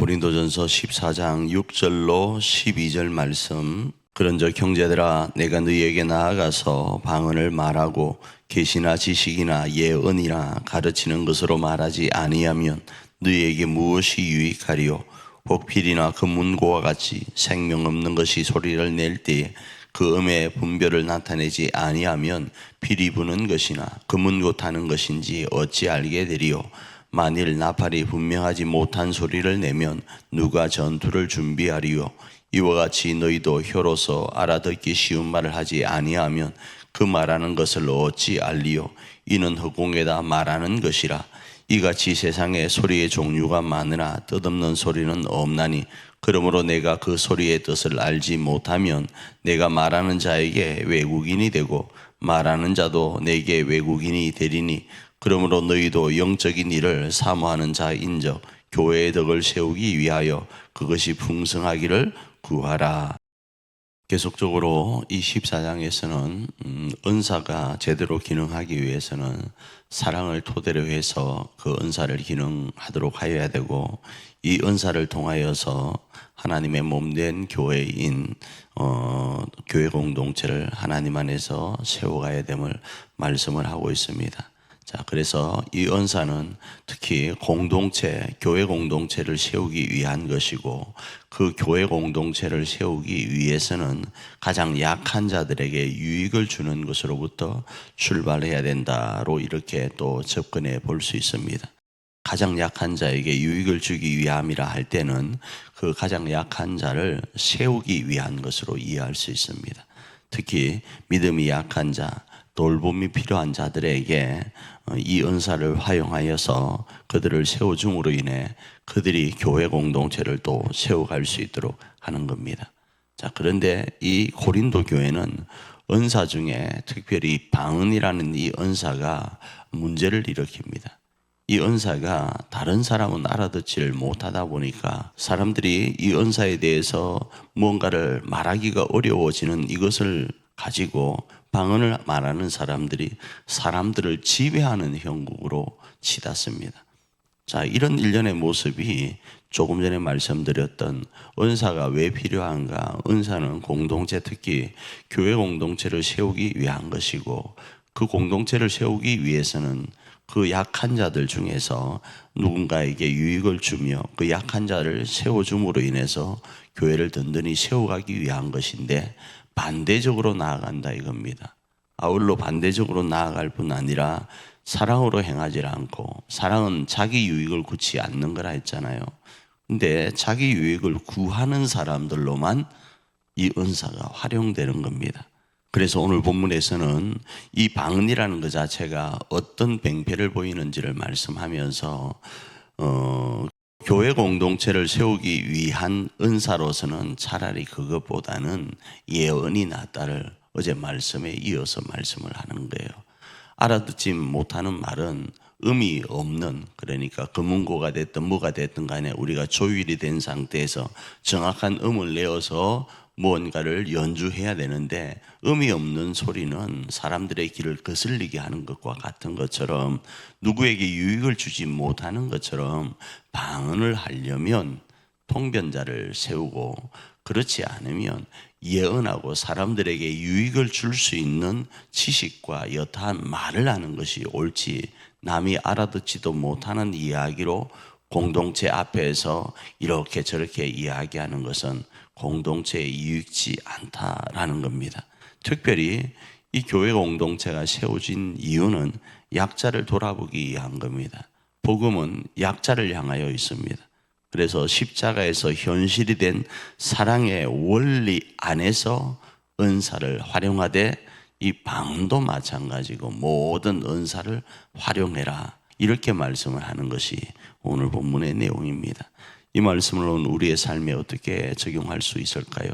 고린도전서 14장 6절로 12절 말씀. 그런즉 형제들아, 내가 너희에게 나아가서 방언을 말하고 계시나 지식이나 예언이나 가르치는 것으로 말하지 아니하면 너희에게 무엇이 유익하리요? 혹 필이나 금문고와 같이 생명 없는 것이 소리를 낼 때에 그 음의 분별을 나타내지 아니하면 필이 부는 것이나 금문고 타는 것인지 어찌 알게 되리요? 만일 나팔이 분명하지 못한 소리를 내면 누가 전투를 준비하리요? 이와 같이 너희도 혀로서 알아듣기 쉬운 말을 하지 아니하면 그 말하는 것을 어찌 알리요? 이는 허공에다 말하는 것이라. 이같이 세상에 소리의 종류가 많으나 뜻없는 소리는 없나니, 그러므로 내가 그 소리의 뜻을 알지 못하면 내가 말하는 자에게 외국인이 되고 말하는 자도 내게 외국인이 되리니, 그러므로 너희도 영적인 일을 사모하는 자인적 교회의 덕을 세우기 위하여 그것이 풍성하기를 구하라. 계속적으로 이 14장에서는 은사가 제대로 기능하기 위해서는 사랑을 토대로 해서 그 은사를 기능하도록 하여야 되고, 이 은사를 통하여서 하나님의 몸된 교회인 교회 공동체를 하나님 안에서 세워가야 됨을 말씀을 하고 있습니다. 자, 그래서 이 은사는 특히 공동체, 교회 공동체를 세우기 위한 것이고, 그 교회 공동체를 세우기 위해서는 가장 약한 자들에게 유익을 주는 것으로부터 출발해야 된다로 이렇게 또 접근해 볼 수 있습니다. 가장 약한 자에게 유익을 주기 위함이라 할 때는 그 가장 약한 자를 세우기 위한 것으로 이해할 수 있습니다. 특히 믿음이 약한 자, 돌봄이 필요한 자들에게 이 은사를 활용하여서 그들을 세워줌으로 인해 그들이 교회 공동체를 또 세워갈 수 있도록 하는 겁니다. 자, 그런데 이 고린도 교회는 은사 중에 특별히 방언이라는 이 은사가 문제를 일으킵니다. 이 은사가 다른 사람은 알아듣지를 못하다 보니까 사람들이 이 은사에 대해서 무언가를 말하기가 어려워지는 이것을 가지고 방언을 말하는 사람들이 사람들을 지배하는 형국으로 치닫습니다. 자, 이런 일련의 모습이 조금 전에 말씀드렸던 은사가 왜 필요한가? 은사는 공동체, 특히 교회 공동체를 세우기 위한 것이고, 그 공동체를 세우기 위해서는 그 약한 자들 중에서 누군가에게 유익을 주며 그 약한 자를 세워줌으로 인해서 교회를 든든히 세워가기 위한 것인데, 반대적으로 나아간다 이겁니다. 아울러 반대적으로 나아갈 뿐 아니라 사랑으로 행하지 않고, 사랑은 자기 유익을 구치 않는 거라 했잖아요. 근데 자기 유익을 구하는 사람들로만 이 은사가 활용되는 겁니다. 그래서 오늘 본문에서는 이 방언이라는 것 자체가 어떤 병폐를 보이는지를 말씀하면서 교회 공동체를 세우기 위한 은사로서는 차라리 그것보다는 예언이 낫다를 어제 말씀에 이어서 말씀을 하는 거예요. 알아듣지 못하는 말은 의미 없는, 그러니까 금문고가 됐든 뭐가 됐든 간에 우리가 조율이 된 상태에서 정확한 음을 내어서 무언가를 연주해야 되는데, 의미 없는 소리는 사람들의 귀를 거슬리게 하는 것과 같은 것처럼, 누구에게 유익을 주지 못하는 것처럼 방언을 하려면 통변자를 세우고, 그렇지 않으면 예언하고 사람들에게 유익을 줄 수 있는 지식과 여타한 말을 하는 것이 옳지, 남이 알아듣지도 못하는 이야기로 공동체 앞에서 이렇게 저렇게 이야기하는 것은 공동체에 유익지 않다라는 겁니다. 특별히 이 교회 공동체가 세워진 이유는 약자를 돌아보기 위한 겁니다. 복음은 약자를 향하여 있습니다. 그래서 십자가에서 현실이 된 사랑의 원리 안에서 은사를 활용하되, 이 방언도 마찬가지고 모든 은사를 활용해라, 이렇게 말씀을 하는 것이 오늘 본문의 내용입니다. 이 말씀을 우리의 삶에 어떻게 적용할 수 있을까요?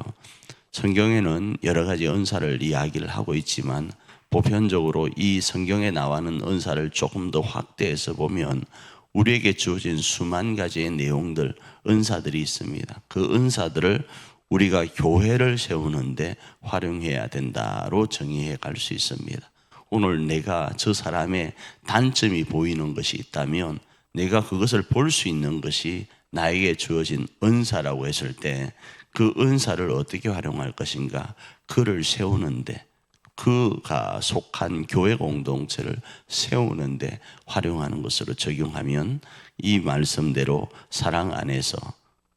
성경에는 여러 가지 은사를 이야기를 하고 있지만, 보편적으로 이 성경에 나와는 은사를 조금 더 확대해서 보면 우리에게 주어진 수만 가지의 내용들, 은사들이 있습니다. 그 은사들을 우리가 교회를 세우는데 활용해야 된다로 정의해 갈 수 있습니다. 오늘 내가 저 사람의 단점이 보이는 것이 있다면 내가 그것을 볼 수 있는 것이 나에게 주어진 은사라고 했을 때 그 은사를 어떻게 활용할 것인가, 그를 세우는데, 그가 속한 교회 공동체를 세우는데 활용하는 것으로 적용하면 이 말씀대로 사랑 안에서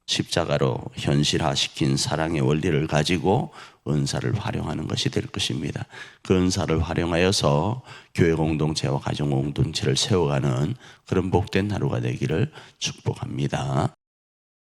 십자가로 현실화시킨 사랑의 원리를 가지고 은사를 활용하는 것이 될 것입니다. 그 은사를 활용하여서 교회 공동체와 가정 공동체를 세워가는 그런 복된 하루가 되기를 축복합니다.